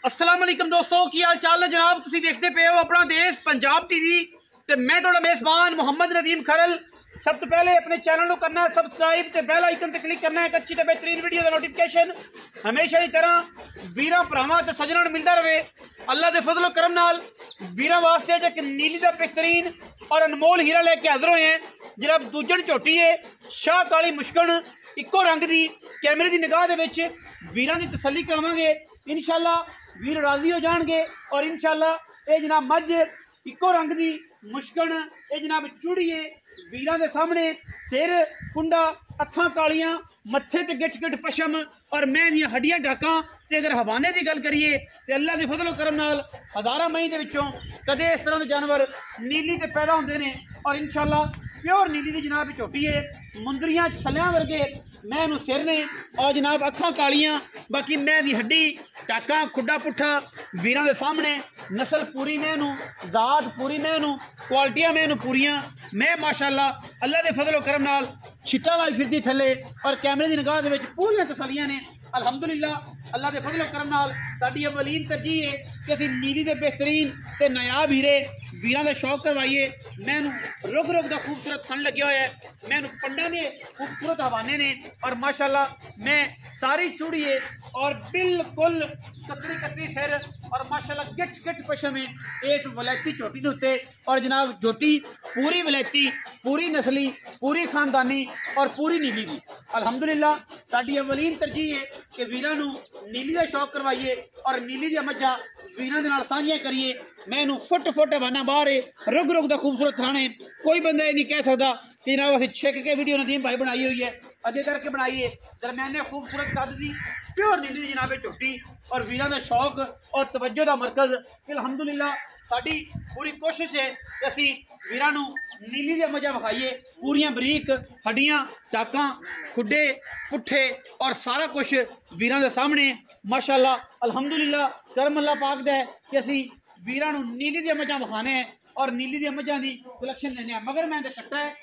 अस्सलाम वालेकुम दोस्तों, की हाल चाल है जनाब। तुसी देखते पे हो अपना देश पंजाब टीवी ते मैं थोड़ा मेज़बान मोहम्मद नदीम खरल। सब तो पहले अपने चैनल को करना है सबसक्राइब ते बेल आइकन ते क्लिक करना है। एक अच्छी ते बेहतरीन वीडियो का नोटिफिकेशन हमेशा की तरह वीरां भरावां ते सज्जनां नूं मिलदा रहे। अल्लाह दे फजल करम नाल वीरां वास्ते एक नीली दा बेहतरीन और अनमोल हीरा लेके हाजिर होए हैं। जनाब दूजन झोटी है शाह काली मुश्कन इक्को रंग दी कैमरे की निगाह दे विच वीरां दी तसल्ली करावांगे। इंशाअल्लाह वीर राजी हो जाएंगे और इंशाअल्लाह ये जनाब मझ इको रंग की मुश्कन ये जनाब चूड़िए वीरां दे सामने सिर कुंडा अखां कालियां मत्थे ते गिठ गिठ पशम और मैं दी हड्डियां डाकां ते अगर हवाने की गल करिए तो अल्लाह के फजलो करम नाल हज़ारां मई दे विचों कदे इस तरह के जानवर नीली ते पैदा होंदे ने और इंशाअल्लाह प्योर नीली की जनाब झोटी है। मुंदरियां छलियां वर्गे मैं नूं सिर ने और जनाब अखां कालियां बाकी मैं दी हड्डी टाका खुड्डा पुट्ठा वीरां दे सामने नस्ल पूरी मैं नूं जात पूरी मैं नूं क्वालिटियां मैं नूं पूरियां मैं माशाअल्लाह अल्लाह दे फजलो करम नाल छिट्टा लाई फिरदी थले और कैमरे की निगाह दे विच पूरियां तसल्लियां ने। अल्हम्दुलिल्लाह अल्लाह दे फजलो करम नाल साडी अवलीन तरजीह है कि असीं नीली दे बेहतरीन ते नायाब हीरे वीरां दे शौक करवाइए। मैनू रुग रुग दा खूबसूरत थन लग्या होया है, मैनू पंडा ने खूबसूरत हवाने ने और माशाअल्लाह मैं सारी चूड़ी है और बिल्कुल कतरी कतरी सिर और माशाअल्लाह गिठ गिठ पशम है इस वलैती झोटी के उत्ते और जनाब झोटी पूरी वलैती पूरी नस्ली पूरी खानदानी और पूरी नीली की। अल्हम्दुलिल्लाह साडी अवलीन तरजीह है कि वीरां नू नीली का शौक करवाइए और नीली दी मज्जां वीरां दे नाल सांझियां करिए। मैनू फुट फुट हवाना बाहर है रुग रुग दा खूबसूरत थान है, कोई बंदा ये नहीं कह सकता कि जनाब असीं छिक के वीडियो नदीम भाई बनाई हुई है अगे करके बनाइए। दरम्याने खूबसूरत कद दी प्योर नीली जनाबे झोटी और वीरां दा शौक और तवज्जो दा मरकज। अल्हम्दुलिल्लाह साडी पूरी कोशिश है कि असीं वीरां नू नीली दी मजा विखाइए। पूरियां बरीक हड्डियां टाकां खुड्डे पुट्ठे और सारा कुछ वीरां दे सामने माशाअल्लाह अल्हम्दुलिल्लाह करम अल्लाह पाक दा है कि असीं वीरां नू नीली दी मजा विखाने और नीली दी मजा की कलैक्शन देने। मगर मैं कट्टा है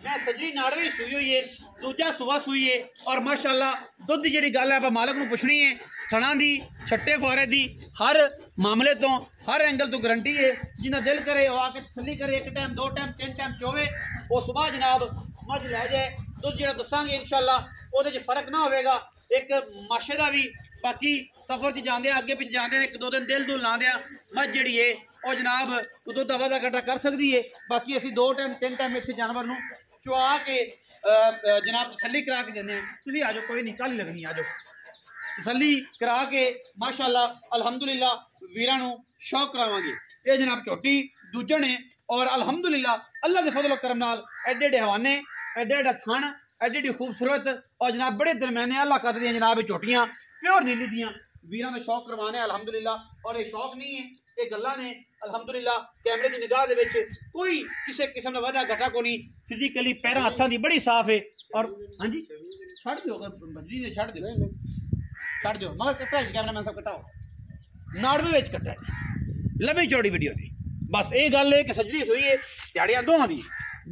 मैं सजरी नाड़वी सूई हुई है दूजा सुबह सूई है और माशाअल्लाह दुध की जी गल है आप मालक को पुछनी है सणा की छट्टे फारे की हर मामले तो हर एंगल तो गारंटी है। जिन्ना दिल करे वो आके तसल्ली करे एक टाइम दो टाइम तीन टाइम चोवे वो सुबह जनाब मझ लै जाए दुध जो दसांगे इंशाअल्लाह वो फर्क ना होगा एक माशे का भी। बाकी सफर च जाते अगे पिछे जाते एक दो दिन दिल दुल लाद्या मझ जी है और जनाब दुध हवा का कट्टा कर सकती है। बाकी असी दो टाइम तीन टाइम इतने जानवर नूं चुआ के जनाब तसल्ली करा के देने। तुसीं आ जाओ कोई नहीं कल ही लगनी आ जाओ तसल्ली करा के माशाअल्लाह अल्हम्दुलिल्लाह वीरां नूं शौक करावांगे। ये जनाब झोटी दूजन है और अल्हम्दुलिल्लाह अल्लाह के फजल करम नाल एडे एडे हवाने एडे एडा थन एडी एडी खूबसूरत और जनाब बड़े दरम्याने अल्लाह कद दियां जनाब झोटियां प्योर नीली दियां वीरां का शौक करवाने अल्हम्दुलिल्लाह। और ये शौक नहीं है ये गल्लां ने अल्हम्दुलिल्लाह कैमरे की निगाह दे विच कोई किसी किस्म का वाधा घटा को नहीं फिजिकली पैरों हत्थों की बड़ी साफ है। और हाँ जी छड़ दो बजरी ने छड़ दो छड़ दो मगर कट्टा है कैमरा मैन सब कट्टा हो नाड़वे विच कट्टा है लंबी चौड़ी वीडियो दी बस ये गल है कि सजरी सुई है दिहाड़ियां दोहां दी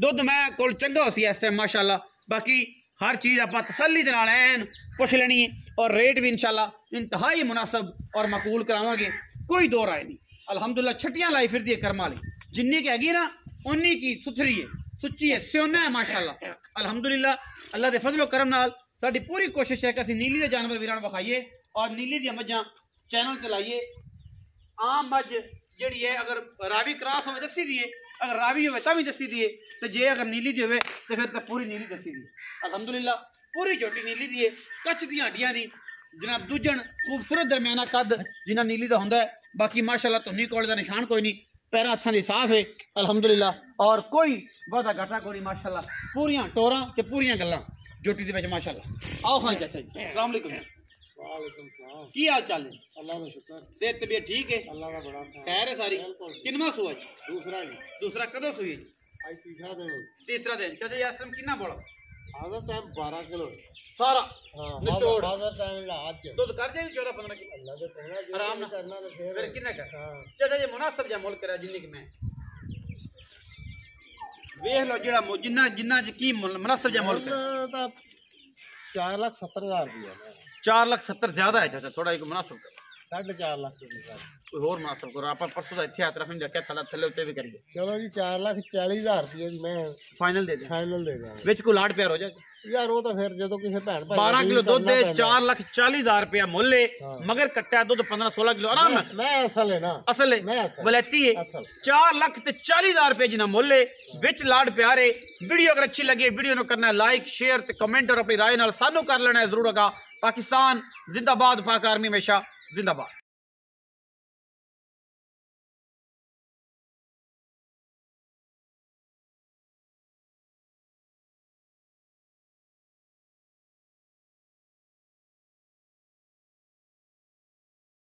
दुध मैं कोल चंगा हो सी इस टाइम माशाअल्लाह। बाकी हर चीज़ आप तसल्ली दे नाल ऐन पुछ लेनी है और रेट भी इंशाअल्लाह इंतहाई मुनासब और मकबूल करावांगे कोई दो राय नहीं। अल्हम्दुलिल्लाह छटियां लाई फिरदी है कर्म वाली जिन्नी की हैगी ना उन्नी की सुथरी है सुच्ची है स्योना है माशाअल्लाह। अल्हम्दुलिल्लाह अल्लाह के फजलो करम नाल साडी पूरी कोशिश है कि असीं नीली दे जानवर वीरां नूं विखाइए और नीली दी मज्जां चैनल ते लाइए। आम मझ जिहड़ी है अगर रावी क्रॉस होवे दसी दी है अगर रावी होवे तां भी दसी दी है तो जे अगर नीली दी होवे तो फिर तो पूरी नीली दसी दी है। अल्हम्दुलिल्लाह पूरी झोटी नीली दी है कच्छ दी हड्डियां दी जनाब दूजन खूबसूरत दरम्याना कद जिन्ना नीली दा हुंदा है। बाकी माशाअल्लाह धुन्नी कोल दा निशान कोई नहीं पैरां हत्थां दी साफ है अल्हम्दुलिल्लाह और कोई वादा घाटा कोई नहीं माशाअल्लाह पूरियां टोरां ते पूरियां गल्लां झोटी दे विच माशाअल्लाह। आओ खान चाचा जी अस्सलाम वालेकुम। वालेकुम सलाम। की हाल चाल है? अल्लाह का शुक्र सेहत तबीयत ठीक है? अल्लाह का बड़ा खैर है सारी? किनवा सुआ जी? दूसरा जी दूसरा कदों सुई जी? आज तीसरा दिन तीसरा दिन चाचा जी आसम कितना बोला? आधा टाइम 12 किलो सारा हां निचोड़ आधा टाइम आज दूध कर जाएगी 14-15 किलो अल्लाह के कहना आराम ना करना तो फिर कितना का हां चाचा जी मुनासिब जा मुल्क करा जिन्नी कि मैं वेख लो जेड़ा जिन्ना जिन्ना की मुनासिब जा मुल्क 4,70,000 रुपया 4,70,000 ज्यादा है चाचा थोड़ा एक मुनासिब कर 4.5 ਲੱਖ ਰੁਪਏ ਦਾ। ਕੋਈ ਹੋਰ ਮੁਨਾਸਬ ਕਰੋ, ਆਪਾਂ ਪਰਸੋਂ ਦਾ ਇੱਥੇ ਹੱਥ ਰੱਖਣ ਰੱਖਿਆ, ਥੱਲੇ ਉੱਤੇ ਵੀ ਕਰੀਏ। ਚਲੋ ਜੀ 4,40,000 ਰੁਪਏ ਦੀ ਮੈਂ ਫਾਈਨਲ ਦੇ ਦੇ, ਫਾਈਨਲ ਦੇ ਦਾਂਗਾ। ਵਿੱਚ ਕੋਈ ਲਾੜ ਪਿਆਰ ਹੋ ਜਾਏ ਯਾਰ ਉਹ ਤਾਂ ਫਿਰ ਜਦੋਂ ਕਿਸੇ ਭੈਣ ਭਾਈ 12 ਕਿਲੋ ਦੁੱਧ ਦੇ 4,40,000 ਰੁਪਇਆ ਮੁੱਲ ਏ, ਹਾਂ। ਮਗਰ ਕੱਟਿਆ ਦੁੱਧ 15-16 ਕਿਲੋ ਆਰਾਮ ਨਾਲ। ਮੈਂ ਅਸਲ ਹੈ ਨਾ, ਅਸਲ ਏ ਮੈਂ ਅਸਲ। ਵਲੈਤੀ ਏ। ਅਸਲ। 4,40,000 ਰੁਪਏ ਜਿਨਾ ਮੁੱਲ ਏ, ਵਿੱਚ ਲਾੜ ਪਿਆਰ ਏ। ਵੀਡੀਓ ਅਗਰ ਅੱਛੀ ਲੱਗੇ ਵੀਡੀਓ ਨੂੰ ਕਰਨਾ ਹੈ ਲਾइक शेयर ਤੇ ਕਮੈਂਟ, और अपनी राय नाल सानू कर लेना है जरूर। पाकिस्तान जिंदाबाद, पाक आर्मी हमेशा जिंदाबाद।